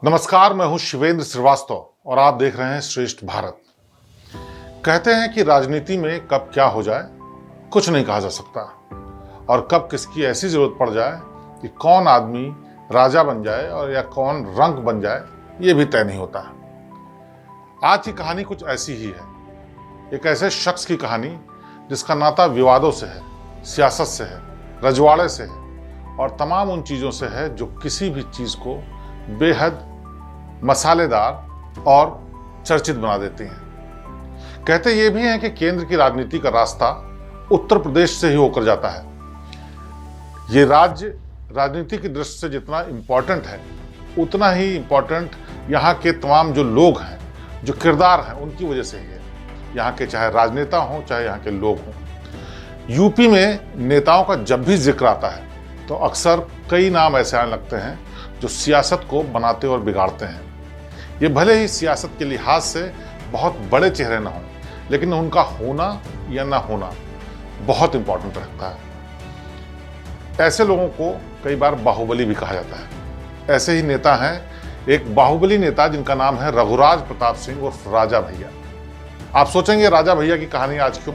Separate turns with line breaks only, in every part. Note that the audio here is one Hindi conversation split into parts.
नमस्कार, मैं हूं शिवेंद्र श्रीवास्तव और आप देख रहे हैं श्रेष्ठ भारत। कहते हैं कि राजनीति में कब क्या हो जाए कुछ नहीं कहा जा सकता और कब किसकी ऐसी जरूरत पड़ जाए कि कौन आदमी राजा बन जाए और या कौन रंक बन जाए ये भी तय नहीं होता। आज की कहानी कुछ ऐसी ही है, एक ऐसे शख्स की कहानी जिसका नाता विवादों से है, सियासत से है, रजवाड़े से है और तमाम उन चीज़ों से है जो किसी भी चीज़ को बेहद मसालेदार और चर्चित बना देती हैं। कहते ये भी हैं कि केंद्र की राजनीति का रास्ता उत्तर प्रदेश से ही होकर जाता है। ये राज्य राजनीति की दृष्टि से जितना इम्पोर्टेंट है उतना ही इम्पोर्टेंट यहाँ के तमाम जो लोग हैं, जो किरदार हैं, उनकी वजह से ही है। यहाँ के चाहे राजनेता हों चाहे यहाँ के लोग हों। यूपी में नेताओं का जब भी जिक्र आता है तो अक्सर कई नाम ऐसे आने लगते हैं जो सियासत को बनाते और बिगाड़ते हैं। ये भले ही सियासत के लिहाज से बहुत बड़े चेहरे ना हों, लेकिन उनका होना या ना होना बहुत इंपॉर्टेंट रखता है। ऐसे लोगों को कई बार बाहुबली भी कहा जाता है। ऐसे ही नेता हैं एक बाहुबली नेता जिनका नाम है रघुराज प्रताप सिंह उर्फ राजा भैया। आप सोचेंगे राजा भैया की कहानी आज क्यों?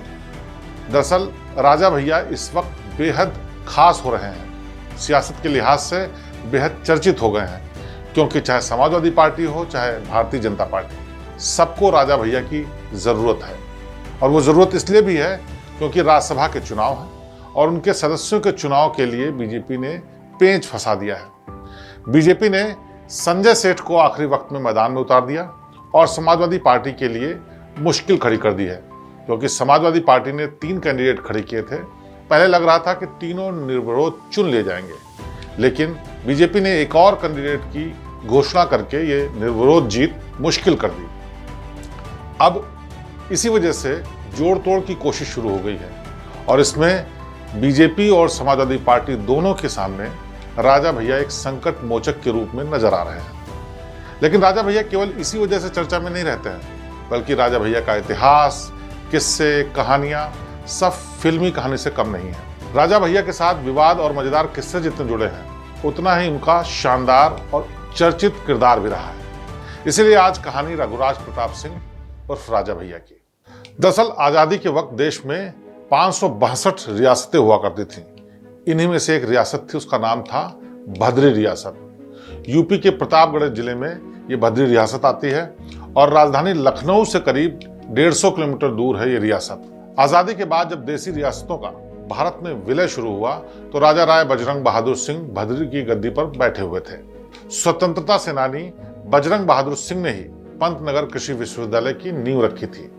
दरअसल राजा भैया इस वक्त बेहद खास हो रहे हैं, सियासत के लिहाज से बेहद चर्चित हो गए हैं, क्योंकि चाहे समाजवादी पार्टी हो चाहे भारतीय जनता पार्टी, सबको राजा भैया की ज़रूरत है। और वो ज़रूरत इसलिए भी है क्योंकि राज्यसभा के चुनाव हैं और उनके सदस्यों के चुनाव के लिए बीजेपी ने पेंच फंसा दिया है। बीजेपी ने संजय सेठ को आखिरी वक्त में मैदान में उतार दिया और समाजवादी पार्टी के लिए मुश्किल खड़ी कर दी है, क्योंकि समाजवादी पार्टी ने 3 कैंडिडेट खड़े किए थे। पहले लग रहा था कि तीनों निर्विरोध चुन लिए जाएंगे, लेकिन बीजेपी ने एक और कैंडिडेट की घोषणा करके ये निर्विरोध जीत मुश्किल कर दी। अब इसी वजह से जोड़ तोड़ की कोशिश शुरू हो गई है और इसमें बीजेपी और समाजवादी पार्टी दोनों के सामने राजा भैया एक संकट मोचक के रूप में नजर आ रहे हैं। लेकिन राजा भैया केवल इसी वजह से चर्चा में नहीं रहते हैं, बल्कि राजा भैया का इतिहास, किस्से, कहानियां सब फिल्मी कहानी से कम नहीं है। राजा भैया के साथ विवाद और मजेदार किस्से जितने जुड़े हैं उतना ही उनका शानदार और चर्चित किरदार भी रहा है। इसीलिए आज कहानी रघुराज प्रताप सिंह उर्फ राजा भैया की। दरअसल आज़ादी के वक्त देश में 562 रियासतें हुआ करती थीं। इन्हीं में से एक रियासत थी, उसका नाम था भद्री रियासत। यूपी के प्रतापगढ़ जिले में ये भद्री रियासत आती है और राजधानी लखनऊ से करीब 150 किलोमीटर दूर है ये रियासत। आज़ादी के बाद जब देसी रियासतों का भारत में विलय शुरू हुआ तो राजा राय बजरंग बहादुर सिंह भद्री की गद्दी पर बैठे हुए थे। स्वतंत्रता सेनानी बजरंग बहादुर सिंह ने ही पंतनगर कृषि विश्वविद्यालय की नींव रखी थी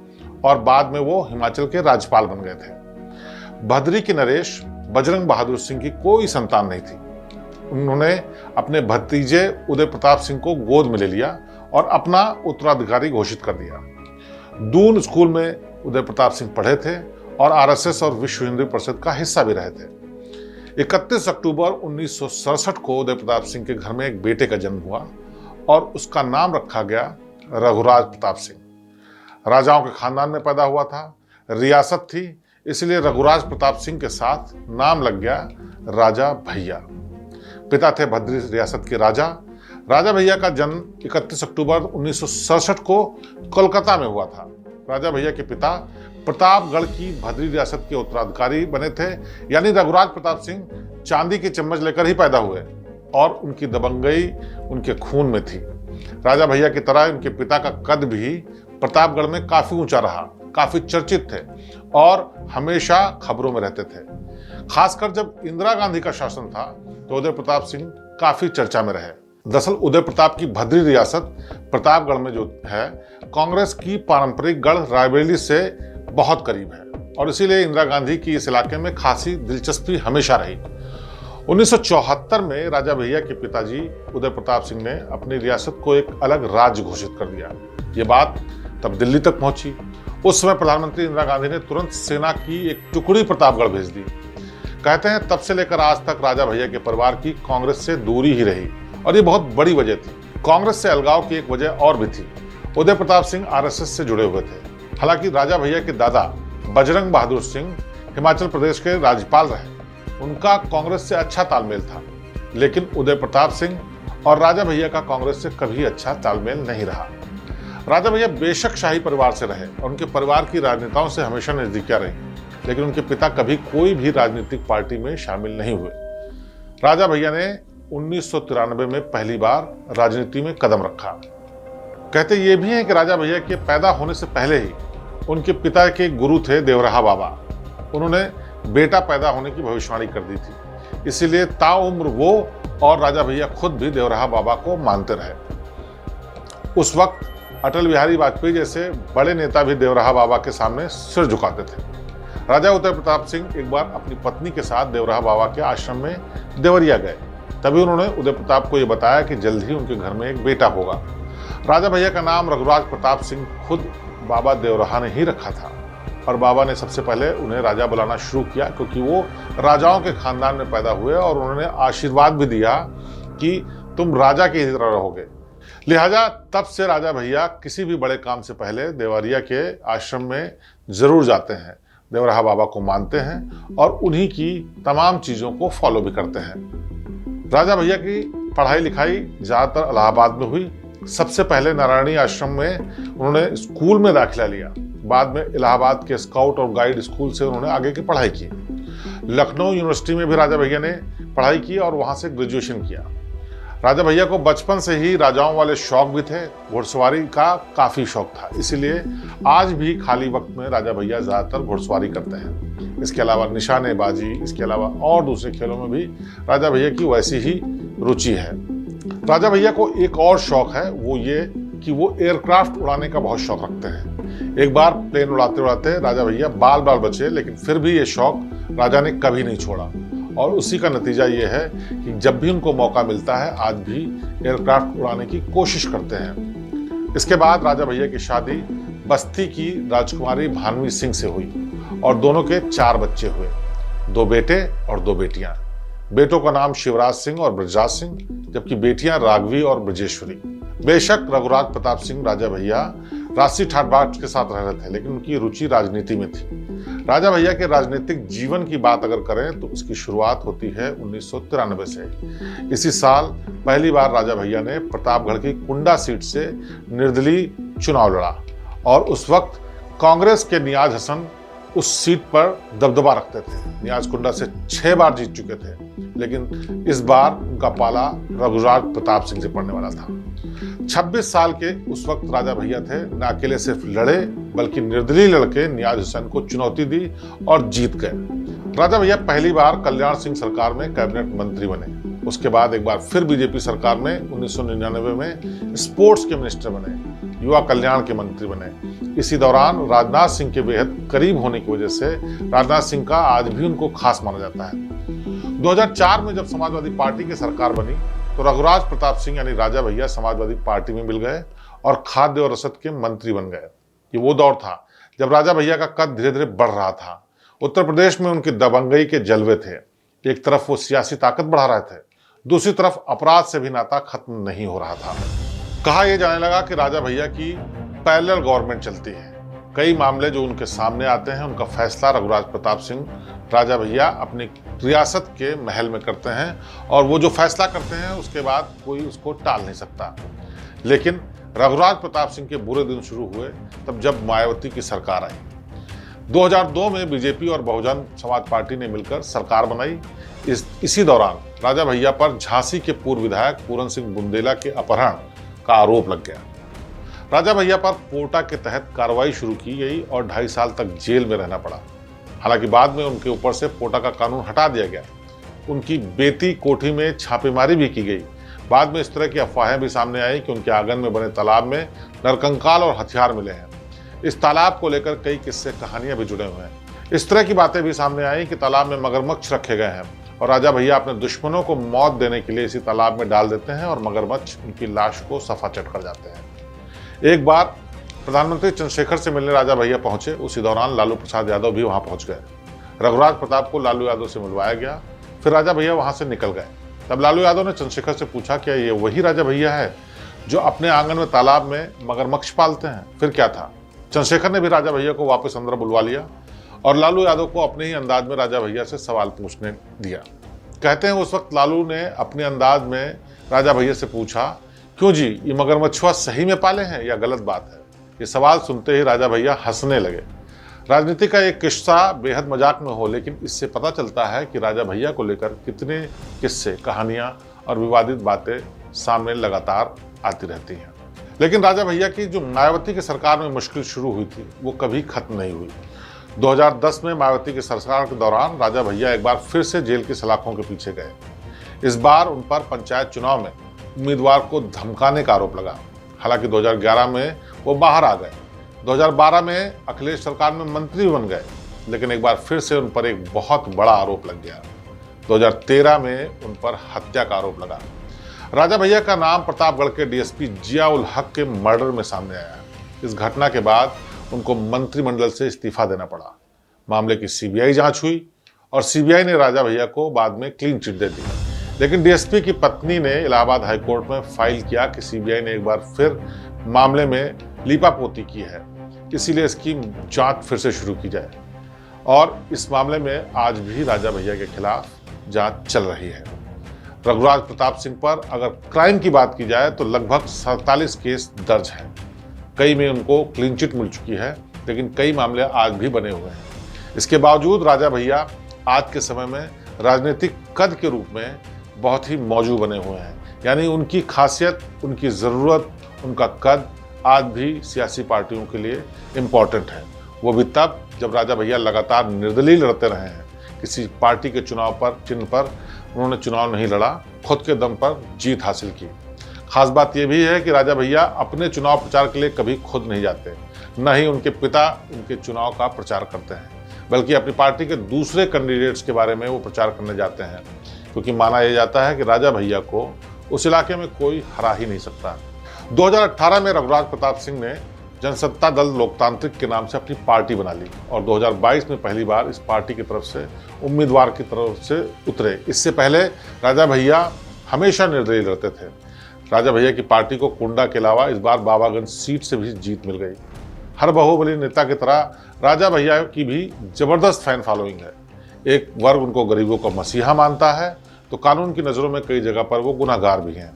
और बाद में वो हिमाचल के राज्यपाल बन गए थे। भद्री के नरेश बजरंग बहादुर सिंह की कोई संतान नहीं थी। उन्होंने अपने भतीजे उदय प्रताप सिंह को गोद में ले लिया और अपना उत्तराधिकारी घोषित कर दिया। दून स्कूल में उदय प्रताप सिंह पढ़े थे और आरएसएस और विश्व हिंदू परिषद का हिस्सा भी रहे थे। 31 अक्टूबर 1967 को उदय प्रताप सिंह के घर में एक बेटे का जन्म हुआ और उसका नाम रखा गया रघुराज प्रताप सिंह। राजाओं के खानदान में पैदा हुआ था, रियासत थी, इसलिए रघुराज प्रताप सिंह के साथ नाम लग गया राजा भैया। पिता थे भद्री रियासत के राजा। राजा भैया का जन्म 31 अक्टूबर 1967 को कोलकाता में हुआ था। राजा भैया के पिता प्रतापगढ़ की भद्री रियासत के उत्तराधिकारी बने थे, यानी रघुराज प्रताप सिंह चांदी की चम्मच लेकर ही पैदा हुए और उनकी दबंगई उनके खून में थी। राजा भैया की तरह उनके पिता का कद भी प्रतापगढ़ में काफी ऊंचा रहा, काफी चर्चित थे और हमेशा खबरों में रहते थे। खासकर जब इंदिरा गांधी का शासन था तो उदय प्रताप सिंह काफी चर्चा में रहे। दरअसल उदय प्रताप की भद्री रियासत प्रतापगढ़ में जो है, कांग्रेस की पारंपरिक गढ़ रायबरेली से बहुत करीब है और इसीलिए इंदिरा गांधी की इस इलाके में खासी दिलचस्पी हमेशा रही। 1974 में राजा भैया के पिताजी उदय प्रताप सिंह ने अपनी रियासत को एक अलग राज्य घोषित कर दिया। ये बात तब दिल्ली तक पहुंची। उस समय प्रधानमंत्री इंदिरा गांधी ने तुरंत सेना की एक टुकड़ी प्रतापगढ़ भेज दी। कहते हैं तब से लेकर आज तक राजा भैया के परिवार की कांग्रेस से दूरी ही रही और ये बहुत बड़ी वजह थी। कांग्रेस से अलगाव की एक वजह और भी थी। उदय प्रताप सिंह आरएसएस से जुड़े हुए थे। हालांकि राजा भैया के दादा बजरंग बहादुर सिंह हिमाचल प्रदेश के राज्यपाल रहे, उनका कांग्रेस से अच्छा तालमेल था, लेकिन उदय प्रताप सिंह और राजा भैया का कांग्रेस से कभी अच्छा तालमेल नहीं रहा। राजा भैया बेशक शाही परिवार से रहे और उनके परिवार की राजनेताओं से हमेशा नजदीकियां रही, लेकिन उनके पिता कभी कोई भी राजनीतिक पार्टी में शामिल नहीं हुए। राजा भैया ने 1993 में पहली बार राजनीति में कदम रखा। कहते ये भी हैं कि राजा भैया के पैदा होने से पहले ही उनके पिता के गुरु थे देवराहा बाबा। उन्होंने बेटा पैदा होने की भविष्यवाणी कर दी थी, इसीलिए ताउम्र वो और राजा भैया खुद भी देवराहा बाबा को मानते रहे। उस वक्त अटल बिहारी वाजपेयी जैसे बड़े नेता भी देवराहा बाबा के सामने सिर झुकाते थे। राजा उदय प्रताप सिंह एक बार अपनी पत्नी के साथ देवराहा बाबा के आश्रम में देवरिया गए। तभी उन्होंने उदय प्रताप को यह बताया कि जल्द ही उनके घर में एक बेटा होगा। राजा भैया का नाम रघुराज प्रताप सिंह खुद बाबा देवराहा ने ही रखा था और बाबा ने सबसे पहले उन्हें राजा बुलाना शुरू किया, क्योंकि वो राजाओं के खानदान में पैदा हुए और उन्होंने आशीर्वाद भी दिया कि तुम राजा की तरह रहोगे। लिहाजा तब से राजा भैया किसी भी बड़े काम से पहले देवरिया के आश्रम में जरूर जाते हैं, देवराहा बाबा को मानते हैं और उन्हीं की तमाम चीजों को फॉलो भी करते हैं। राजा भैया की पढ़ाई लिखाई ज्यादातर इलाहाबाद में हुई। सबसे पहले नारायणी आश्रम में उन्होंने स्कूल में दाखिला लिया। बाद में इलाहाबाद के स्काउट और गाइड स्कूल से उन्होंने आगे की पढ़ाई की। लखनऊ यूनिवर्सिटी में भी राजा भैया ने पढ़ाई की और वहां से ग्रेजुएशन किया। राजा भैया को बचपन से ही राजाओं वाले शौक भी थे। घुड़सवारी का काफी शौक था, इसीलिए आज भी खाली वक्त में राजा भैया ज्यादातर घुड़सवारी करते हैं। इसके अलावा निशानेबाजी, इसके अलावा और दूसरे खेलों में भी राजा भैया की वैसी ही रुचि है। राजा भैया को एक और शौक है, वो ये कि वो एयरक्राफ्ट उड़ाने का बहुत शौक रखते हैं। एक बार प्लेन उड़ाते उड़ाते राजा भैया बाल बाल बचे, लेकिन फिर भी ये शौक राजा ने कभी नहीं छोड़ा और उसी का नतीजा ये है कि जब भी उनको मौका मिलता है आज भी एयरक्राफ्ट उड़ाने की कोशिश करते हैं। इसके बाद राजा भैया की शादी बस्ती की राजकुमारी भानवी सिंह से हुई और दोनों के 4 बच्चे हुए, 2 बेटे और 2 बेटियां। बेटों का नाम शिवराज सिंह और ब्रजराज सिंह, जबकि बेटियां राघवी और ब्रजेश्वरी। बेशक रघुराज प्रताप सिंह राजा भैया राष्ट्रीय ठाट बाट के साथ रह रहे थे, लेकिन उनकी रुचि राजनीति में थी। राजा भैया के राजनीतिक जीवन की बात अगर करें तो उसकी शुरुआत होती है 1993 से। इसी साल पहली बार राजा भैया ने प्रतापगढ़ की कुंडा सीट से निर्दलीय चुनाव लड़ा और उस वक्त कांग्रेस के नियाज हसन उस सीट पर दबदबा रखते थे। नियाज कुंडा से 6 बार जीत चुके थे, लेकिन इस बार उनका पाला रघुराज प्रताप सिंह से पड़ने वाला था। 26 साल के उस वक्त राजा भैया थे, न अकेले सिर्फ लड़े बल्कि निर्दलीय लड़के नियाज हुसैन को चुनौती दी और जीत गए। राजा भैया पहली बार कल्याण सिंह सरकार में कैबिनेट मंत्री बने। उसके बाद एक बार फिर बीजेपी सरकार में 1999 में स्पोर्ट्स के मिनिस्टर बने, युवा कल्याण के मंत्री बने। इसी दौरान राजनाथ सिंह के बेहद करीब होने की वजह से राजनाथ सिंह का आज भी उनको खास माना जाता है। 2004 में जब समाजवादी पार्टी की सरकार बनी तो रघुराज प्रताप सिंह यानी राजा भैया समाजवादी पार्टी में मिल गए और खाद्य और रसद के मंत्री बन गए। ये वो दौर था जब राजा भैया का कद धीरे धीरे बढ़ रहा था। उत्तर प्रदेश में उनकी दबंगई के जलवे थे। एक तरफ वो सियासी ताकत बढ़ा रहे थे, दूसरी तरफ अपराध से भी नाता खत्म नहीं हो रहा था। कहा यह जाने लगा कि राजा भैया की पैरेलल गवर्नमेंट चलती है। कई मामले जो उनके सामने आते हैं उनका फैसला रघुराज प्रताप सिंह राजा भैया अपनी रियासत के महल में करते हैं और वो जो फैसला करते हैं उसके बाद कोई उसको टाल नहीं सकता। लेकिन रघुराज प्रताप सिंह के बुरे दिन शुरू हुए तब जब मायावती की सरकार आई। 2002 में बीजेपी और बहुजन समाज पार्टी ने मिलकर सरकार बनाई। इसी दौरान राजा भैया पर झांसी के पूर्व विधायक पूरन सिंह बुंदेला के अपहरण का आरोप लग गया। राजा भैया पर पोटा के तहत कार्रवाई शुरू की गई और 2.5 साल तक जेल में रहना पड़ा। हालांकि बाद में उनके ऊपर से पोटा का कानून हटा दिया गया। उनकी बेटी कोठी में छापेमारी भी की गई। बाद में इस तरह की अफवाहें भी सामने आई कि उनके आंगन में बने तालाब में नरकंकाल और हथियार मिले हैं। इस तालाब को लेकर कई किस्से कहानियां भी जुड़े हुए हैं। इस तरह की बातें भी सामने आई कि तालाब में मगरमच्छ रखे गए हैं और राजा भैया अपने दुश्मनों को मौत देने के लिए इसी तालाब में डाल देते हैं और मगरमच्छ उनकी लाश को सफाचट कर जाते हैं। एक बार प्रधानमंत्री चंद्रशेखर से मिलने राजा भैया पहुंचे। उसी दौरान लालू प्रसाद यादव भी वहां पहुंच गए। रघुराज प्रताप को लालू यादव से मिलवाया गया। फिर राजा भैया वहां से निकल गए। तब लालू यादव ने चंद्रशेखर से पूछा क्या ये वही राजा भैया है जो अपने आंगन में तालाब में मगरमच्छ पालते हैं? फिर क्या था? चंद्रशेखर ने भी राजा भैया को वापस अंदर बुलवा लिया और लालू यादव को अपने ही अंदाज में राजा भैया से सवाल पूछने दिया। कहते हैं उस वक्त लालू ने अपने अंदाज में राजा भैया से पूछा, क्यों जी, ये मगरमच्छुआ सही में पाले हैं या गलत बात है? ये सवाल सुनते ही राजा भैया हंसने लगे। राजनीति का एक किस्सा बेहद मजाक में हो, लेकिन इससे पता चलता है कि राजा भैया को लेकर कितने किस्से, कहानियां और विवादित बातें सामने लगातार आती रहती हैं। लेकिन राजा भैया की जो मायावती की सरकार में मुश्किल शुरू हुई थी, वो कभी खत्म नहीं हुई। 2010 में मायावती की सरकार के दौरान राजा भैया एक बार फिर से जेल की सलाखों के पीछे गए। इस बार उन पर पंचायत चुनाव में उम्मीदवार को धमकाने का आरोप लगा। हालांकि 2011 में वो बाहर आ गए। 2012 में अखिलेश सरकार में मंत्री बन गए, लेकिन एक बार फिर से उन पर एक बहुत बड़ा आरोप लग गया। 2013 में उन पर हत्या का आरोप लगा। राजा भैया का नाम प्रतापगढ़ के डीएसपी जिया उल हक के मर्डर में सामने आया। इस घटना के बाद उनको मंत्रिमंडल से इस्तीफा देना पड़ा। मामले की सीबीआई जांच हुई और सीबीआई ने राजा भैया को बाद में क्लीन चिट दे दी। लेकिन डीएसपी की पत्नी ने इलाहाबाद हाईकोर्ट में फाइल किया कि सीबीआई ने एक बार फिर मामले में लीपापोती की है, इसीलिए इसकी जांच फिर से शुरू की जाए। और इस मामले में आज भी राजा भैया के खिलाफ जांच चल रही है। रघुराज प्रताप सिंह पर अगर क्राइम की बात की जाए तो लगभग 47 केस दर्ज हैं। कई में उनको क्लीन चिट मिल चुकी है, लेकिन कई मामले आज भी बने हुए हैं। इसके बावजूद राजा भैया आज के समय में राजनीतिक कद के रूप में बहुत ही मौजूद बने हुए हैं। यानी उनकी खासियत, उनकी ज़रूरत, उनका कद आज भी सियासी पार्टियों के लिए इम्पॉर्टेंट है। वो भी तब जब राजा भैया लगातार निर्दलीय लड़ते रहे हैं। किसी पार्टी के चुनाव पर चिन्ह पर उन्होंने चुनाव नहीं लड़ा, खुद के दम पर जीत हासिल की। खास बात यह भी है कि राजा भैया अपने चुनाव प्रचार के लिए कभी खुद नहीं जाते, न ही उनके पिता उनके चुनाव का प्रचार करते हैं, बल्कि अपनी पार्टी के दूसरे कैंडिडेट्स के बारे में वो प्रचार करने जाते हैं, क्योंकि माना यह जाता है कि राजा भैया को उस इलाके में कोई हरा ही नहीं सकता। 2018 में रघुराज प्रताप सिंह ने जनसत्ता दल लोकतांत्रिक के नाम से अपनी पार्टी बना ली और 2022 में पहली बार इस पार्टी की तरफ से उम्मीदवार की तरफ से उतरे। इससे पहले राजा भैया हमेशा निर्दलीय लड़ते थे। राजा भैया की पार्टी को कुंडा के अलावा इस बार बाबागंज सीट से भी जीत मिल गई। हर बाहुबली नेता की तरह राजा भैया की भी जबरदस्त फैन फॉलोइंग है। एक वर्ग उनको गरीबों का मसीहा मानता है, तो कानून की नज़रों में कई जगह पर वो गुनाहगार भी हैं।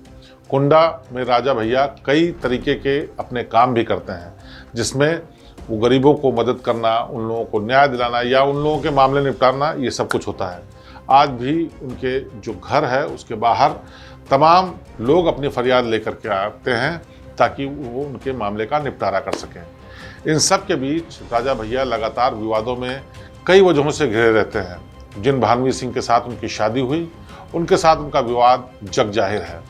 कुंडा में राजा भैया कई तरीके के अपने काम भी करते हैं, जिसमें वो गरीबों को मदद करना, उन लोगों को न्याय दिलाना या उन लोगों के मामले निपटाना, ये सब कुछ होता है। आज भी उनके जो घर है उसके बाहर तमाम लोग अपनी फरियाद लेकर के आते हैं ताकि वो उनके मामले का निपटारा कर सकें। इन सब के बीच राजा भैया लगातार विवादों में कई वजहों से घिरे रहते हैं। जिन भानवी सिंह के साथ उनकी शादी हुई, उनके साथ उनका विवाद जग जाहिर है।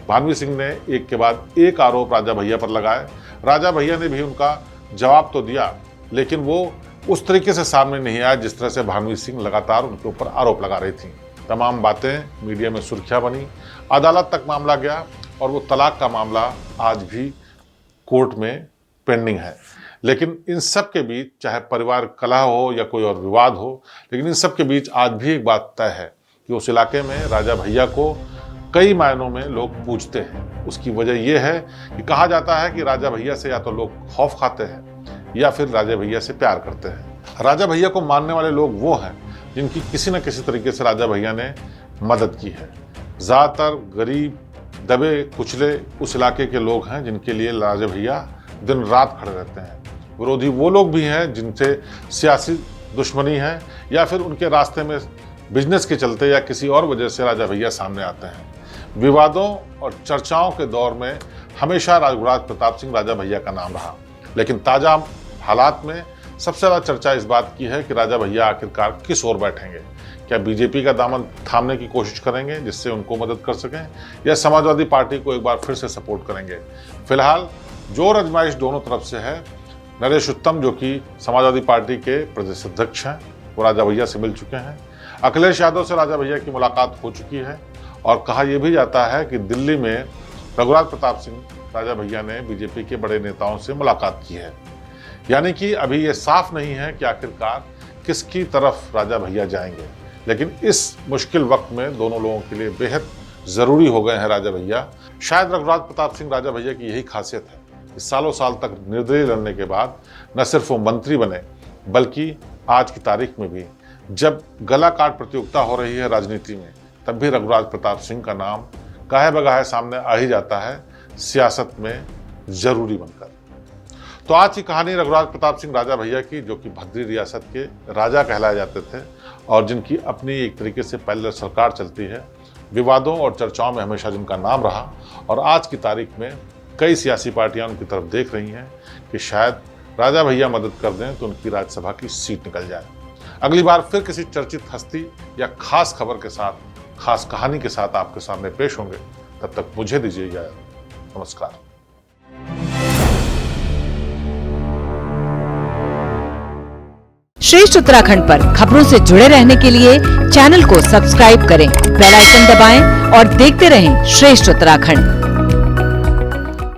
भानवी सिंह ने एक के बाद एक आरोप राजा भैया पर लगाए। राजा भैया ने भी उनका जवाब तो दिया, लेकिन वो उस तरीके से सामने नहीं आया जिस तरह से भानवी सिंह लगातार उनके ऊपर आरोप लगा रही थी। तमाम बातें मीडिया में सुर्खियां बनी, अदालत तक मामला गया और वो तलाक का मामला आज भी कोर्ट में पेंडिंग है। लेकिन इन सब के बीच, चाहे परिवार कलह हो या कोई और विवाद हो, लेकिन इन सब के बीच आज भी एक बात तय है कि उस इलाके में राजा भैया को कई मायनों में लोग पूछते हैं। उसकी वजह यह है कि कहा जाता है कि राजा भैया से या तो लोग खौफ खाते हैं या फिर राजा भैया से प्यार करते हैं। राजा भैया को मानने वाले लोग वो हैं जिनकी किसी न किसी तरीके से राजा भैया ने मदद की है। ज़्यादातर गरीब, दबे कुचले उस इलाके के लोग हैं जिनके लिए राजा भैया दिन रात खड़े रहते हैं। विरोधी वो लोग भी हैं जिनसे सियासी दुश्मनी है या फिर उनके रास्ते में बिजनेस के चलते या किसी और वजह से राजा भैया सामने आते हैं। विवादों और चर्चाओं के दौर में हमेशा रघुराज प्रताप सिंह राजा भैया का नाम रहा, लेकिन ताज़ा हालात में सबसे ज़्यादा चर्चा इस बात की है कि राजा भैया आखिरकार किस ओर बैठेंगे। क्या बीजेपी का दामन थामने की कोशिश करेंगे जिससे उनको मदद कर सकें, या समाजवादी पार्टी को एक बार फिर से सपोर्ट करेंगे। फिलहाल जोर आजमाइश दोनों तरफ से है। नरेश उत्तम, जो कि समाजवादी पार्टी के प्रदेश अध्यक्ष हैं, वो राजा भैया से मिल चुके हैं। अखिलेश यादव से राजा भैया की मुलाकात हो चुकी है और कहा यह भी जाता है कि दिल्ली में रघुराज प्रताप सिंह राजा भैया ने बीजेपी के बड़े नेताओं से मुलाकात की है। यानी कि अभी ये साफ नहीं है कि आखिरकार किसकी तरफ राजा भैया जाएंगे, लेकिन इस मुश्किल वक्त में दोनों लोगों के लिए बेहद ज़रूरी हो गए हैं राजा भैया। शायद रघुराज प्रताप सिंह राजा भैया की यही खासियत है कि सालों साल तक निर्दलीय लड़ने के बाद न सिर्फ वो मंत्री बने, बल्कि आज की तारीख में भी जब गला काट प्रतियोगिता हो रही है राजनीति में, तब भी रघुराज प्रताप सिंह का नाम गाहे बगाहे सामने आ ही जाता है, सियासत में जरूरी बनकर। तो आज की कहानी रघुराज प्रताप सिंह राजा भैया की, जो कि भद्री रियासत के राजा कहलाए जाते थे और जिनकी अपनी एक तरीके से पैरेलल सरकार चलती है। विवादों और चर्चाओं में हमेशा जिनका नाम रहा और आज की तारीख में कई सियासी पार्टियां उनकी तरफ देख रही हैं कि शायद राजा भैया मदद कर दें तो उनकी राज्यसभा की सीट निकल जाए। अगली बार फिर किसी चर्चित हस्ती या खास खबर के साथ, खास कहानी के साथ आपके सामने पेश होंगे। तब तक मुझे दीजिए इजाजत। नमस्कार।
श्रेष्ठ उत्तराखंड पर खबरों से जुड़े रहने के लिए चैनल को सब्सक्राइब करें, बेल आइकन दबाएं और देखते रहें श्रेष्ठ उत्तराखंड।